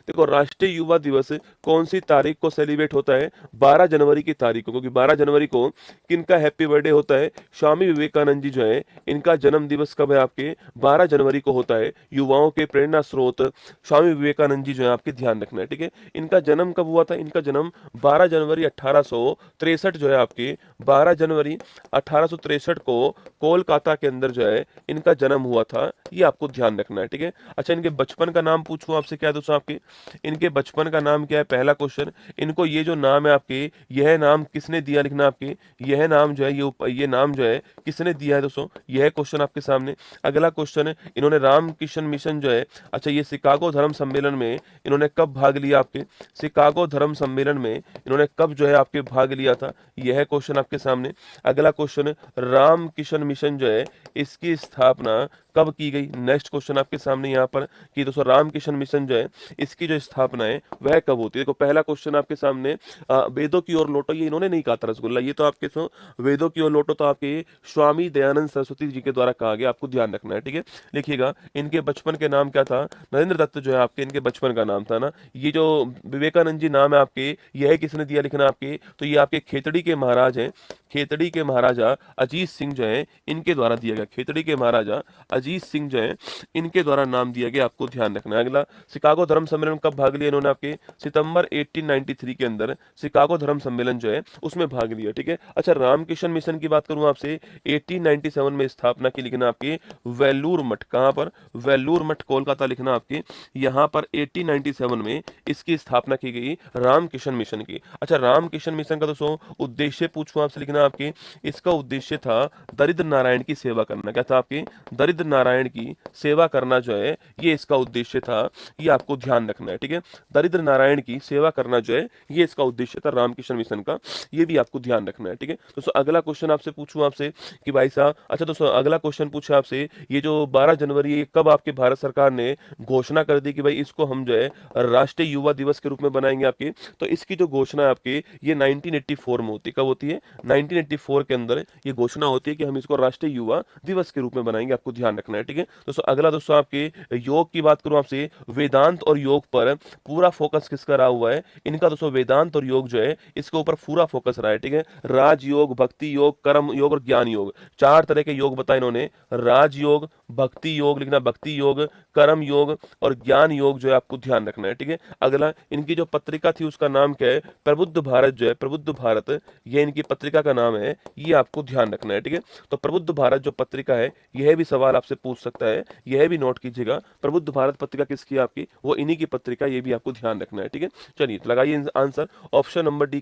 देखो राष्ट्रीय युवा दिवस कौन सी तारीख को सेलिब्रेट होता है? 12 जनवरी की तारीख को, क्योंकि 12 जनवरी को किनका हैप्पी बर्थडे होता है? स्वामी विवेकानंद जी जो है, इनका जन्म दिवस कब है आपके? 12 जनवरी को होता है। युवाओं के प्रेरणा स्रोत स्वामी विवेकानंद जी जो है आपके, ध्यान रखना है, ठीक है। इनका जन्म कब हुआ था? इनका जन्म 12 जनवरी 1863 जो है आपके, 12 जनवरी 1863 को कोलकाता के अंदर जो है इनका जन्म हुआ था। ये आपको ध्यान रखना है, ठीक है। अच्छा, इनके बचपन का नाम पूछूं आपसे, क्या है दोस्तों आपके? इनके बचपन का नाम क्या है? पहला क्वेश्चन, इनको ये जो नाम है आपके, यह नाम किसने दिया? लिखना आपके, यह नाम जो है, ये नाम जो है किसने दिया है दोस्तों? यह क्वेश्चन आपके सामने। अगला क्वेश्चन है, इन्होंने रामकृष्ण मिशन जो है, अच्छा ये शिकागो धर्म सम्मेलन में इन्होंने कब भाग लिया आपके? शिकागो धर्म सम्मेलन में इन्होंने कब जो है आपके भाग लिया था? यह क्वेश्चन आपके सामने। अगला क्वेश्चन, रामकृष्ण मिशन जो है, इसकी स्थापना कब की गई? नेक्स्ट क्वेश्चन आपके सामने यहाँ पर कि दोस्तों रामकृष्ण मिशन जो है, इसकी जो स्थापना है वह कब होती है? देखो पहला क्वेश्चन आपके सामने, वेदों की ओर लौटो, ये इन्होंने नहीं कहा था रसगुल्ला, ये तो आपके वेदों की ओर लौटो तो आपके स्वामी दयानंद सरस्वती जी के द्वारा कहा गया, आपको ध्यान रखना है, ठीक है। लिखिएगा, इनके बचपन के नाम क्या था? नरेंद्र दत्त जो है आपके, इनके बचपन का नाम था ना। ये जो विवेकानंद जी नाम है आपके, यह किसने दिया? लिखना आपके, तो ये आपके खेतड़ी के महाराज हैं, खेतड़ी के महाराजा अजीत सिंह जो है इनके द्वारा दिया गया। खेतड़ी के महाराजा अजीत सिंह जो है इनके द्वारा नाम दिया गया, आपको ध्यान रखना है। अगला, शिकागो धर्म सम्मेलन में कब भाग लिया इन्होंने? आपके सितंबर 1893 के अंदर शिकागो धर्म सम्मेलन जो है उसमें भाग लिया, ठीक है। अच्छा, रामकृष्ण मिशन की बात करूं आपसे, 1897 में स्थापना की, लिखना आपके वेल्लूर मठ, कहां पर? वेल्लूर मठ कोलकाता, लिखना आपके यहां पर 1897 में इसकी स्थापना की गई रामकृष्ण मिशन की। अच्छा, रामकृष्ण मिशन का दोस्तों उद्देश्य पूछूं आपसे, लिखना आपके, इसका उद्देश्य था दरिद्र नारायण की सेवा करना। क्या था आपके? दरिद्र नारायण की सेवा करना जो है ये इसका उद्देश्य था, ये आपको ध्यान रखना है, ठीक है। दरिद्र नारायण की सेवा करना जो है ये इसका उद्देश्य था रामकृष्ण मिशन का, ये भी आपको ध्यान रखना है, ठीक है। दोस्तों अगला क्वेश्चन आपसे पूछूं आपसे कि भाई साहब, अच्छा दोस्तों अगला क्वेश्चन पूछा आपसे, ये जो 12 जनवरी ये कब आपके भारत सरकार ने घोषणा कर दी कि भाई इसको हम जो है राष्ट्रीय युवा दिवस के रूप में बनाएंगे आपके? तो इसकी जो घोषणा है आपके, ये 1984 में होती है। कब होती है? 1984 के अंदर ये घोषणा होती है कि हम इसको राष्ट्रीय युवा दिवस के रूप में बनाएंगे, आपको ध्यान रखना है, ठीक है। दोस्तों अगला, दोस्तों आपके योग की बात करूं आपसे, वेदांत और योग पर पूरा फोकस किसका रहा हुआ है? इनका दोस्तों वेदांत और योग जो है इसके ऊपर पूरा फोकस रहा है, ठीक है। राजयोग, भक्ति योग, कर्म योग और ज्ञान योग, 4 तरह के योग बताए इन्होंने। राजयोग, भक्ति योग, लिखना भक्ति योग, कर्म योग और ज्ञान योग जो है आपको ध्यान रखना है, ठीक है। अगला, इनकी जो पत्रिका थी उसका नाम क्या है? प्रबुद्ध भारत जो है, प्रबुद्ध भारत, ये इनकी पत्रिका का नाम है, ये आपको ध्यान रखना है, ठीक है। तो प्रबुद्ध भारत जो पत्रिका है, यह भी सवाल आपसे पूछ सकता है, यह भी नोट कीजिएगा। प्रबुद्ध भारत पत्रिका किसकी है आपकी? वो इन्हीं की पत्रिका, ये भी आपको ध्यान रखना है, ठीक है। चलिए तो लगाइए आंसर, ऑप्शन नंबर डी